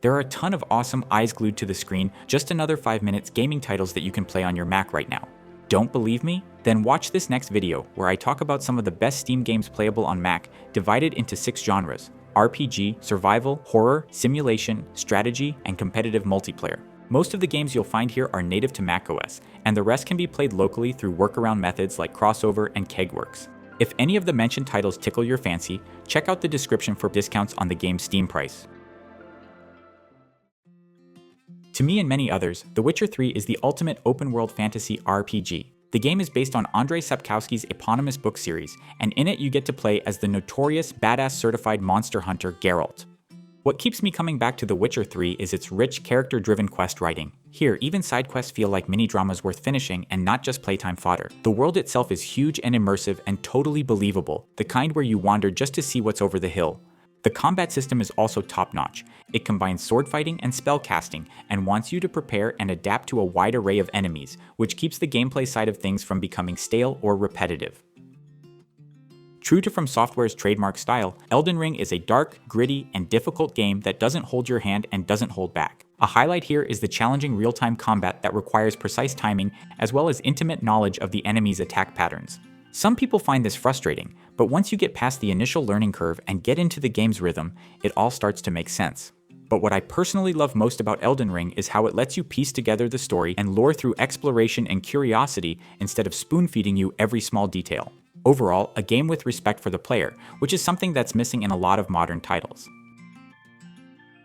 There are a ton of awesome eyes glued to the screen, just another 5 minutes gaming titles that you can play on your Mac right now. Don't believe me? Then watch this next video where I talk about some of the best Steam games playable on Mac, divided into 6 genres: RPG, survival, horror, simulation, strategy, and competitive multiplayer. Most of the games you'll find here are native to macOS, and the rest can be played locally through workaround methods like CrossOver and Kegworks. If any of the mentioned titles tickle your fancy, check out the description for discounts on the game's Steam price. To me and many others, The Witcher 3 is the ultimate open-world fantasy RPG. The game is based on Andrzej Sapkowski's eponymous book series, and in it you get to play as the notorious badass certified monster hunter Geralt. What keeps me coming back to The Witcher 3 is its rich, character-driven quest writing. Here, even side quests feel like mini-dramas worth finishing and not just playtime fodder. The world itself is huge and immersive and totally believable, the kind where you wander just to see what's over the hill. The combat system is also top-notch. It combines sword fighting and spell casting, and wants you to prepare and adapt to a wide array of enemies, which keeps the gameplay side of things from becoming stale or repetitive. True to From Software's trademark style, Elden Ring is a dark, gritty, and difficult game that doesn't hold your hand and doesn't hold back. A highlight here is the challenging real-time combat that requires precise timing as well as intimate knowledge of the enemy's attack patterns. Some people find this frustrating, but once you get past the initial learning curve and get into the game's rhythm, it all starts to make sense. But what I personally love most about Elden Ring is how it lets you piece together the story and lore through exploration and curiosity instead of spoon-feeding you every small detail. Overall, a game with respect for the player, which is something that's missing in a lot of modern titles.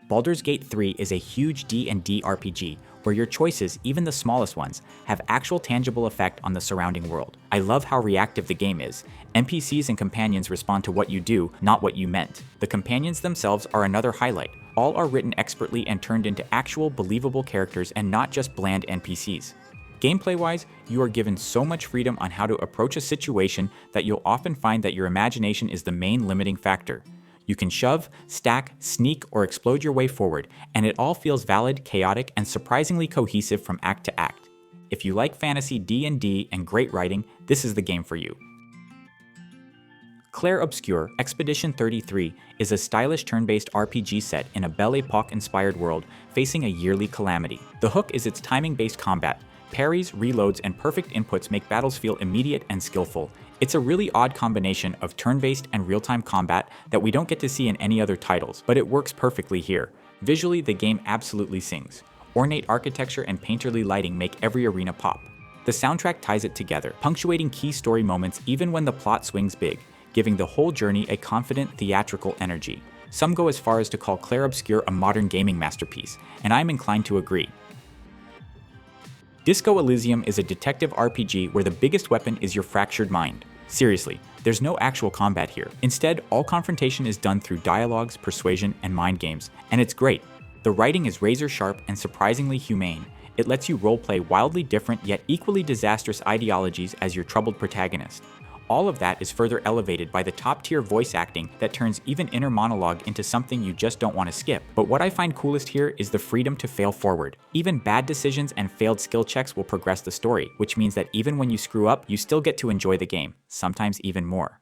Baldur's Gate 3 is a huge D&D RPG, where your choices, even the smallest ones, have actual tangible effect on the surrounding world. I love how reactive the game is. NPCs and companions respond to what you do, not what you meant. The companions themselves are another highlight. All are written expertly and turned into actual believable characters and not just bland NPCs. Gameplay-wise, you are given so much freedom on how to approach a situation that you'll often find that your imagination is the main limiting factor. You can shove, stack, sneak, or explode your way forward, and it all feels valid, chaotic, and surprisingly cohesive from act to act. If you like fantasy D&D and great writing, this is the game for you. Clair Obscur Expedition 33 is a stylish turn-based RPG set in a Belle Epoque-inspired world facing a yearly calamity. The hook is its timing-based combat. Parries, reloads, and perfect inputs make battles feel immediate and skillful. It's a really odd combination of turn-based and real-time combat that we don't get to see in any other titles, but it works perfectly here. Visually, the game absolutely sings. Ornate architecture and painterly lighting make every arena pop. The soundtrack ties it together, punctuating key story moments even when the plot swings big, giving the whole journey a confident, theatrical energy. Some go as far as to call Clair Obscur a modern gaming masterpiece, and I'm inclined to agree. Disco Elysium is a detective RPG where the biggest weapon is your fractured mind. Seriously, there's no actual combat here. Instead, all confrontation is done through dialogues, persuasion, and mind games, and it's great. The writing is razor sharp and surprisingly humane. It lets you roleplay wildly different yet equally disastrous ideologies as your troubled protagonist. All of that is further elevated by the top-tier voice acting that turns even inner monologue into something you just don't want to skip. But what I find coolest here is the freedom to fail forward. Even bad decisions and failed skill checks will progress the story, which means that even when you screw up, you still get to enjoy the game, sometimes even more.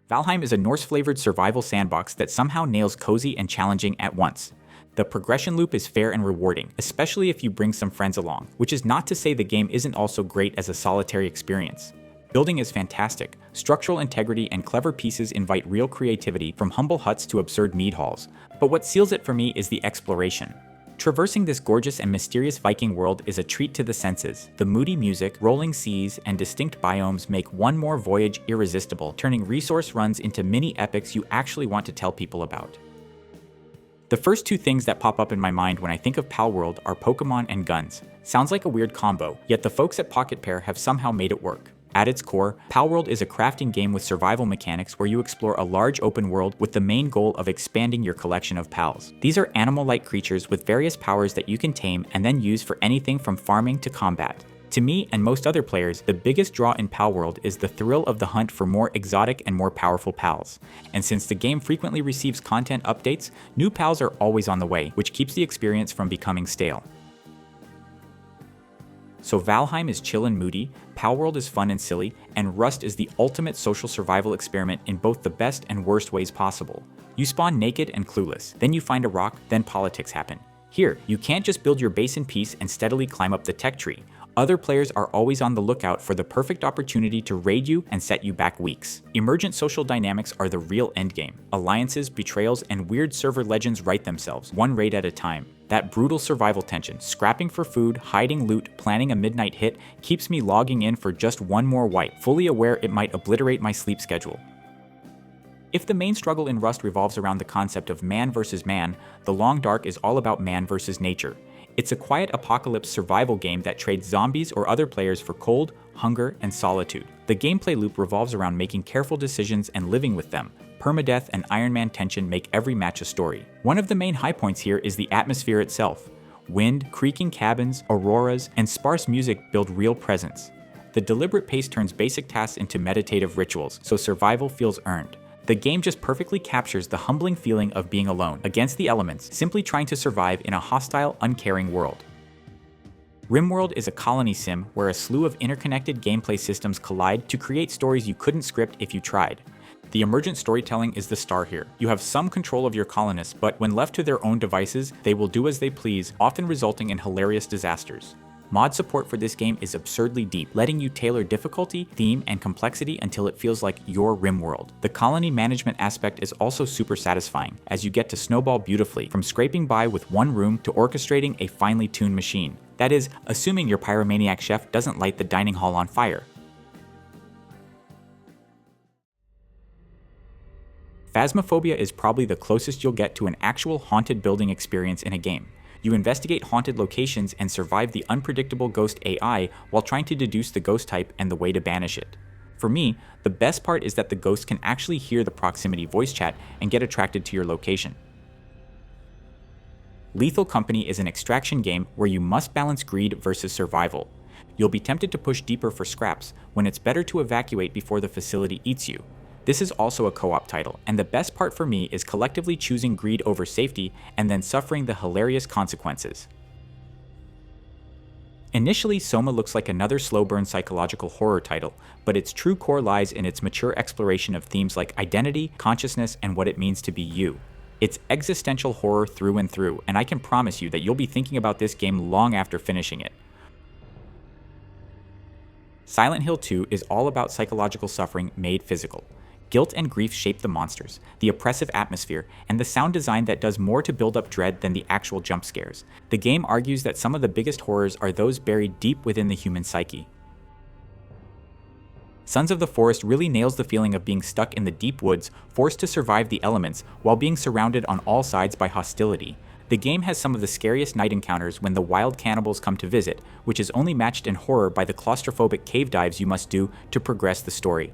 Valheim is a Norse-flavored survival sandbox that somehow nails cozy and challenging at once. The progression loop is fair and rewarding, especially if you bring some friends along, which is not to say the game isn't also great as a solitary experience. Building is fantastic. Structural integrity and clever pieces invite real creativity, from humble huts to absurd mead halls. But what seals it for me is the exploration. Traversing this gorgeous and mysterious Viking world is a treat to the senses. The moody music, rolling seas, and distinct biomes make one more voyage irresistible, turning resource runs into mini epics you actually want to tell people about. The first two things that pop up in my mind when I think of Palworld are Pokemon and guns. Sounds like a weird combo, yet the folks at Pocket Pair have somehow made it work. At its core, Palworld is a crafting game with survival mechanics where you explore a large open world with the main goal of expanding your collection of pals. These are animal-like creatures with various powers that you can tame and then use for anything from farming to combat. To me and most other players, the biggest draw in Palworld is the thrill of the hunt for more exotic and more powerful pals. And since the game frequently receives content updates, new pals are always on the way, which keeps the experience from becoming stale. So Valheim is chill and moody, Palworld is fun and silly, and Rust is the ultimate social survival experiment in both the best and worst ways possible. You spawn naked and clueless, then you find a rock, then politics happen. Here, you can't just build your base in peace and steadily climb up the tech tree. Other players are always on the lookout for the perfect opportunity to raid you and set you back weeks. Emergent social dynamics are the real endgame. Alliances, betrayals, and weird server legends write themselves, one raid at a time. That brutal survival tension, scrapping for food, hiding loot, planning a midnight hit, keeps me logging in for just one more wipe, fully aware it might obliterate my sleep schedule. If the main struggle in Rust revolves around the concept of man versus man, The Long Dark is all about man versus nature. It's a quiet apocalypse survival game that trades zombies or other players for cold, hunger, and solitude. The gameplay loop revolves around making careful decisions and living with them. Permadeath and Iron Man tension make every match a story. One of the main high points here is the atmosphere itself. Wind, creaking cabins, auroras, and sparse music build real presence. The deliberate pace turns basic tasks into meditative rituals, so survival feels earned. The game just perfectly captures the humbling feeling of being alone, against the elements, simply trying to survive in a hostile, uncaring world. RimWorld is a colony sim where a slew of interconnected gameplay systems collide to create stories you couldn't script if you tried. The emergent storytelling is the star here. You have some control of your colonists, but when left to their own devices, they will do as they please, often resulting in hilarious disasters. Mod support for this game is absurdly deep, letting you tailor difficulty, theme, and complexity until it feels like your RimWorld. The colony management aspect is also super satisfying, as you get to snowball beautifully, from scraping by with one room to orchestrating a finely tuned machine. That is, assuming your pyromaniac chef doesn't light the dining hall on fire. Phasmophobia is probably the closest you'll get to an actual haunted building experience in a game. You investigate haunted locations and survive the unpredictable ghost AI while trying to deduce the ghost type and the way to banish it. For me, the best part is that the ghost can actually hear the proximity voice chat and get attracted to your location. Lethal Company is an extraction game where you must balance greed versus survival. You'll be tempted to push deeper for scraps, when it's better to evacuate before the facility eats you. This is also a co-op title, and the best part for me is collectively choosing greed over safety and then suffering the hilarious consequences. Initially, Soma looks like another slow-burn psychological horror title, but its true core lies in its mature exploration of themes like identity, consciousness, and what it means to be you. It's existential horror through and through, and I can promise you that you'll be thinking about this game long after finishing it. Silent Hill 2 is all about psychological suffering made physical. Guilt and grief shape the monsters, the oppressive atmosphere, and the sound design that does more to build up dread than the actual jump scares. The game argues that some of the biggest horrors are those buried deep within the human psyche. Sons of the Forest really nails the feeling of being stuck in the deep woods, forced to survive the elements, while being surrounded on all sides by hostility. The game has some of the scariest night encounters when the wild cannibals come to visit, which is only matched in horror by the claustrophobic cave dives you must do to progress the story.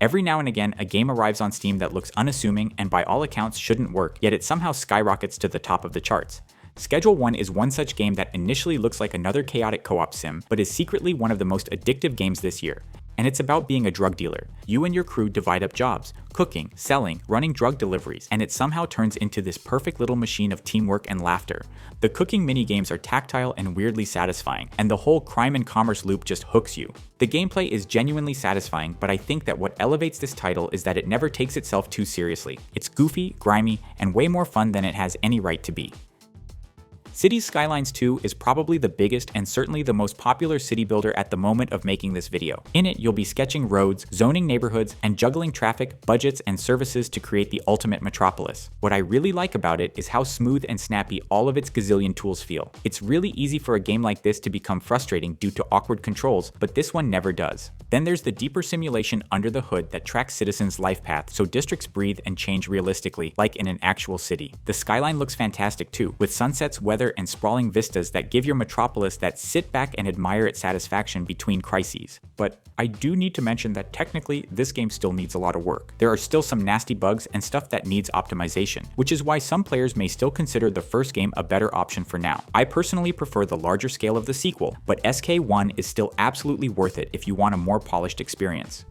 Every now and again, a game arrives on Steam that looks unassuming and by all accounts shouldn't work, yet it somehow skyrockets to the top of the charts. Schedule 1 is one such game that initially looks like another chaotic co-op sim, but is secretly one of the most addictive games this year. And it's about being a drug dealer. You and your crew divide up jobs, cooking, selling, running drug deliveries, and it somehow turns into this perfect little machine of teamwork and laughter. The cooking minigames are tactile and weirdly satisfying, and the whole crime and commerce loop just hooks you. The gameplay is genuinely satisfying, but I think that what elevates this title is that it never takes itself too seriously. It's goofy, grimy, and way more fun than it has any right to be. Cities Skylines 2 is probably the biggest and certainly the most popular city builder at the moment of making this video. In it, you'll be sketching roads, zoning neighborhoods, and juggling traffic, budgets, and services to create the ultimate metropolis. What I really like about it is how smooth and snappy all of its gazillion tools feel. It's really easy for a game like this to become frustrating due to awkward controls, but this one never does. Then there's the deeper simulation under the hood that tracks citizens' life path so districts breathe and change realistically, like in an actual city. The skyline looks fantastic too, with sunsets, weather, and sprawling vistas that give your metropolis that sit back and admire its satisfaction between crises. But I do need to mention that technically, this game still needs a lot of work. There are still some nasty bugs and stuff that needs optimization, which is why some players may still consider the first game a better option for now. I personally prefer the larger scale of the sequel, but SK1 is still absolutely worth it if you want a more polished experience.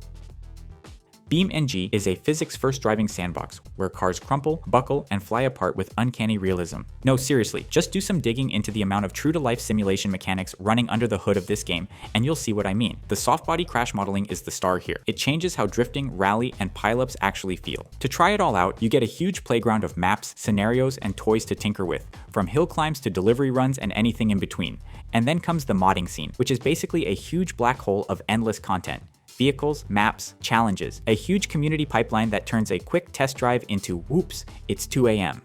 BeamNG is a physics-first driving sandbox where cars crumple, buckle, and fly apart with uncanny realism. No, seriously, just do some digging into the amount of true-to-life simulation mechanics running under the hood of this game, and you'll see what I mean. The soft body crash modeling is the star here. It changes how drifting, rally, and pileups actually feel. To try it all out, you get a huge playground of maps, scenarios, and toys to tinker with, from hill climbs to delivery runs and anything in between. And then comes the modding scene, which is basically a huge black hole of endless content. Vehicles, maps, challenges, a huge community pipeline that turns a quick test drive into whoops, it's 2 a.m.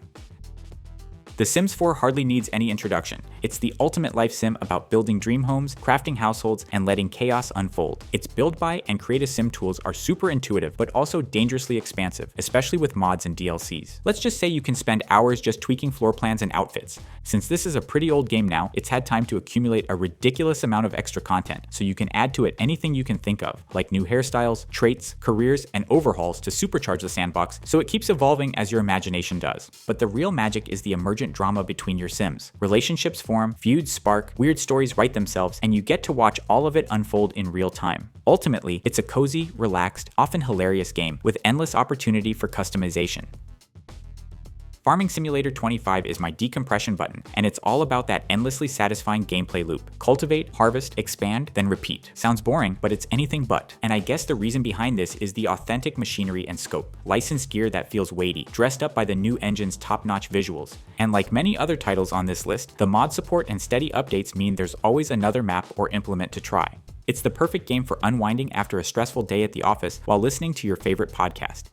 The Sims 4 hardly needs any introduction. It's the ultimate life sim about building dream homes, crafting households, and letting chaos unfold. Its build by and create a sim tools are super intuitive, but also dangerously expansive, especially with mods and DLCs. Let's just say you can spend hours just tweaking floor plans and outfits. Since this is a pretty old game now, it's had time to accumulate a ridiculous amount of extra content, so you can add to it anything you can think of, like new hairstyles, traits, careers, and overhauls to supercharge the sandbox, so it keeps evolving as your imagination does. But the real magic is the emergent drama between your Sims. Relationships form, feuds spark, weird stories write themselves, and you get to watch all of it unfold in real time. Ultimately, it's a cozy, relaxed, often hilarious game with endless opportunity for customization. Farming Simulator 25 is my decompression button, and it's all about that endlessly satisfying gameplay loop. Cultivate, harvest, expand, then repeat. Sounds boring, but it's anything but. And I guess the reason behind this is the authentic machinery and scope. Licensed gear that feels weighty, dressed up by the new engine's top-notch visuals. And like many other titles on this list, the mod support and steady updates mean there's always another map or implement to try. It's the perfect game for unwinding after a stressful day at the office while listening to your favorite podcast.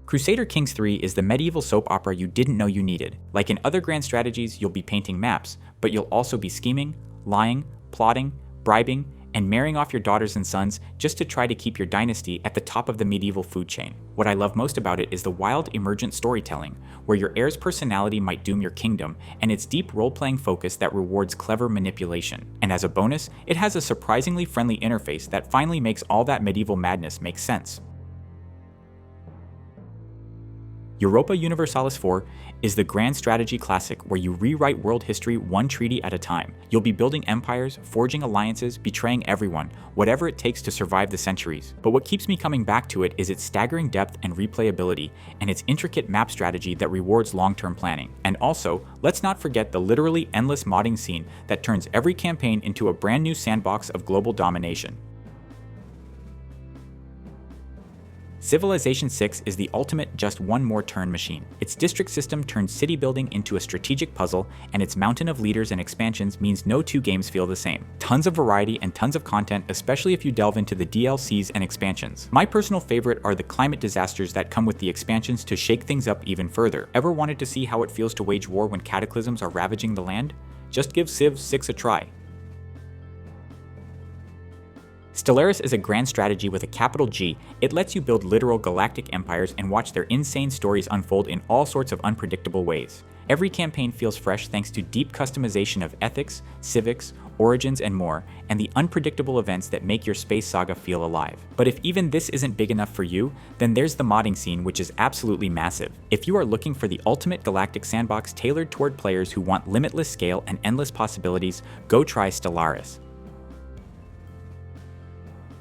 Crusader Kings 3 is the medieval soap opera you didn't know you needed. Like in other grand strategies, you'll be painting maps, but you'll also be scheming, lying, plotting, bribing, and marrying off your daughters and sons just to try to keep your dynasty at the top of the medieval food chain. What I love most about it is the wild, emergent storytelling, where your heir's personality might doom your kingdom, and its deep role-playing focus that rewards clever manipulation. And as a bonus, it has a surprisingly friendly interface that finally makes all that medieval madness make sense. Europa Universalis 4 is the grand strategy classic where you rewrite world history one treaty at a time. You'll be building empires, forging alliances, betraying everyone, whatever it takes to survive the centuries. But what keeps me coming back to it is its staggering depth and replayability, and its intricate map strategy that rewards long-term planning. And also, let's not forget the literally endless modding scene that turns every campaign into a brand new sandbox of global domination. Civilization 6 is the ultimate just one more turn machine. Its district system turns city building into a strategic puzzle, and its mountain of leaders and expansions means no two games feel the same. Tons of variety and tons of content, especially if you delve into the DLCs and expansions. My personal favorite are the climate disasters that come with the expansions to shake things up even further. Ever wanted to see how it feels to wage war when cataclysms are ravaging the land? Just give Civ 6 a try. Stellaris is a grand strategy with a capital G. It lets you build literal galactic empires and watch their insane stories unfold in all sorts of unpredictable ways. Every campaign feels fresh thanks to deep customization of ethics, civics, origins, and more, and the unpredictable events that make your space saga feel alive. But if even this isn't big enough for you, then there's the modding scene, which is absolutely massive. If you are looking for the ultimate galactic sandbox tailored toward players who want limitless scale and endless possibilities, go try Stellaris.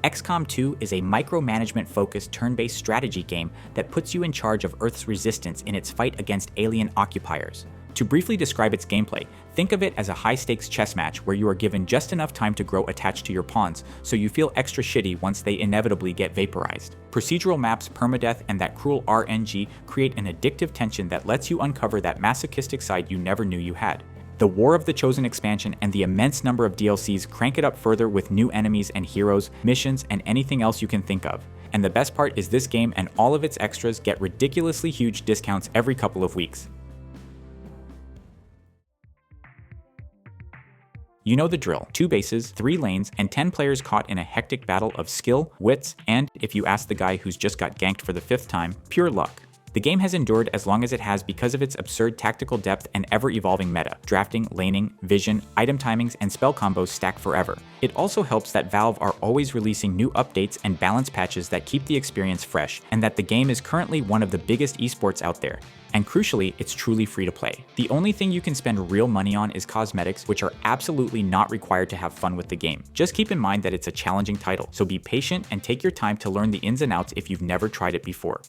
XCOM 2 is a micromanagement-focused turn-based strategy game that puts you in charge of Earth's resistance in its fight against alien occupiers. To briefly describe its gameplay, think of it as a high-stakes chess match where you are given just enough time to grow attached to your pawns, so you feel extra shitty once they inevitably get vaporized. Procedural maps, permadeath, and that cruel RNG create an addictive tension that lets you uncover that masochistic side you never knew you had. The War of the Chosen expansion and the immense number of DLCs crank it up further with new enemies and heroes, missions, and anything else you can think of. And the best part is this game and all of its extras get ridiculously huge discounts every couple of weeks. You know the drill. 2 bases, 3 lanes, and 10 players caught in a hectic battle of skill, wits, and, if you ask the guy who's just got ganked for the 5th time, pure luck. The game has endured as long as it has because of its absurd tactical depth and ever-evolving meta. Drafting, laning, vision, item timings, and spell combos stack forever. It also helps that Valve are always releasing new updates and balance patches that keep the experience fresh, and that the game is currently one of the biggest esports out there. And crucially, it's truly free to play. The only thing you can spend real money on is cosmetics, which are absolutely not required to have fun with the game. Just keep in mind that it's a challenging title, so be patient and take your time to learn the ins and outs if you've never tried it before.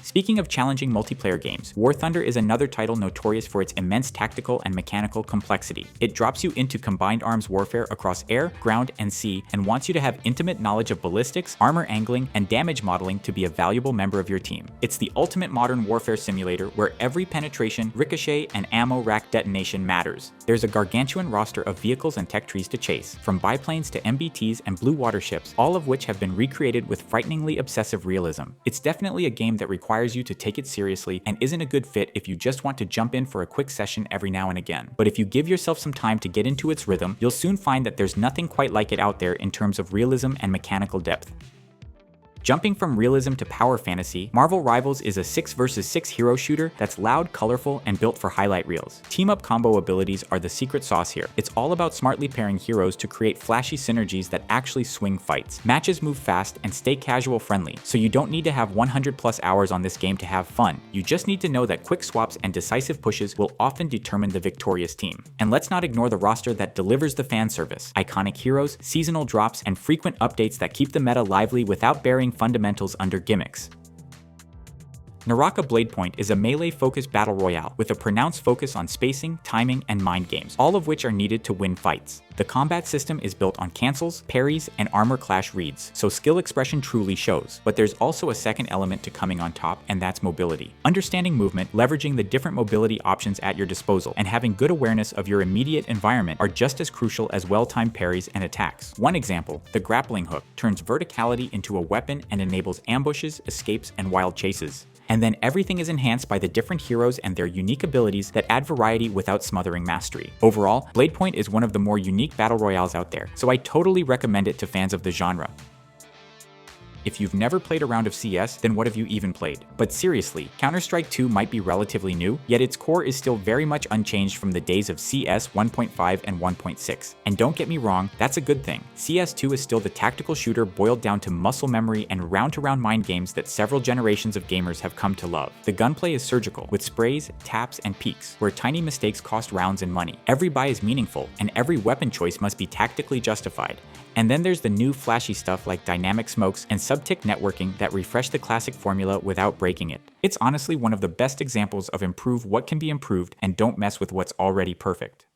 Speaking of challenging multiplayer games, War Thunder is another title notorious for its immense tactical and mechanical complexity. It drops you into combined arms warfare across air, ground, and sea, and wants you to have intimate knowledge of ballistics, armor angling, and damage modeling to be a valuable member of your team. It's the ultimate modern warfare simulator where every penetration, ricochet, and ammo rack detonation matters. There's a gargantuan roster of vehicles and tech trees to chase, from biplanes to MBTs and blue water ships, all of which have been recreated with frighteningly obsessive realism. It's definitely a game that requires you to take it seriously and isn't a good fit if you just want to jump in for a quick session every now and again. But if you give yourself some time to get into its rhythm, you'll soon find that there's nothing quite like it out there in terms of realism and mechanical depth. Jumping from realism to power fantasy, Marvel Rivals is a 6 vs 6 hero shooter that's loud, colorful, and built for highlight reels. Team-up combo abilities are the secret sauce here. It's all about smartly pairing heroes to create flashy synergies that actually swing fights. Matches move fast and stay casual friendly, so you don't need to have 100+ hours on this game to have fun. You just need to know that quick swaps and decisive pushes will often determine the victorious team. And let's not ignore the roster that delivers the fan service. Iconic heroes, seasonal drops, and frequent updates that keep the meta lively without burying fundamentals under gimmicks. Naraka Bladepoint is a melee-focused battle royale with a pronounced focus on spacing, timing, and mind games, all of which are needed to win fights. The combat system is built on cancels, parries, and armor clash reads, so skill expression truly shows. But there's also a second element to coming on top, and that's mobility. Understanding movement, leveraging the different mobility options at your disposal, and having good awareness of your immediate environment are just as crucial as well-timed parries and attacks. One example, the grappling hook, turns verticality into a weapon and enables ambushes, escapes, and wild chases. And then everything is enhanced by the different heroes and their unique abilities that add variety without smothering mastery. Overall, Bladepoint is one of the more unique battle royales out there, so I totally recommend it to fans of the genre. If you've never played a round of CS, then what have you even played? But seriously, Counter-Strike 2 might be relatively new, yet its core is still very much unchanged from the days of CS 1.5 and 1.6. And don't get me wrong, that's a good thing. CS2 is still the tactical shooter boiled down to muscle memory and round-to-round mind games that several generations of gamers have come to love. The gunplay is surgical, with sprays, taps, and peeks, where tiny mistakes cost rounds and money. Every buy is meaningful, and every weapon choice must be tactically justified. And then there's the new flashy stuff like dynamic smokes and sub-tick networking that refresh the classic formula without breaking it. It's honestly one of the best examples of improve what can be improved and don't mess with what's already perfect.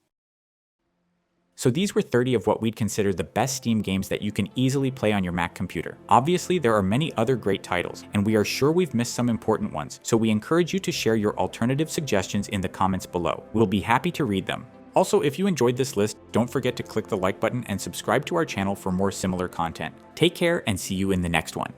So these were 30 of what we'd consider the best Steam games that you can easily play on your Mac computer. Obviously, there are many other great titles, and we are sure we've missed some important ones, so we encourage you to share your alternative suggestions in the comments below. We'll be happy to read them. Also, if you enjoyed this list, don't forget to click the like button and subscribe to our channel for more similar content. Take care and see you in the next one.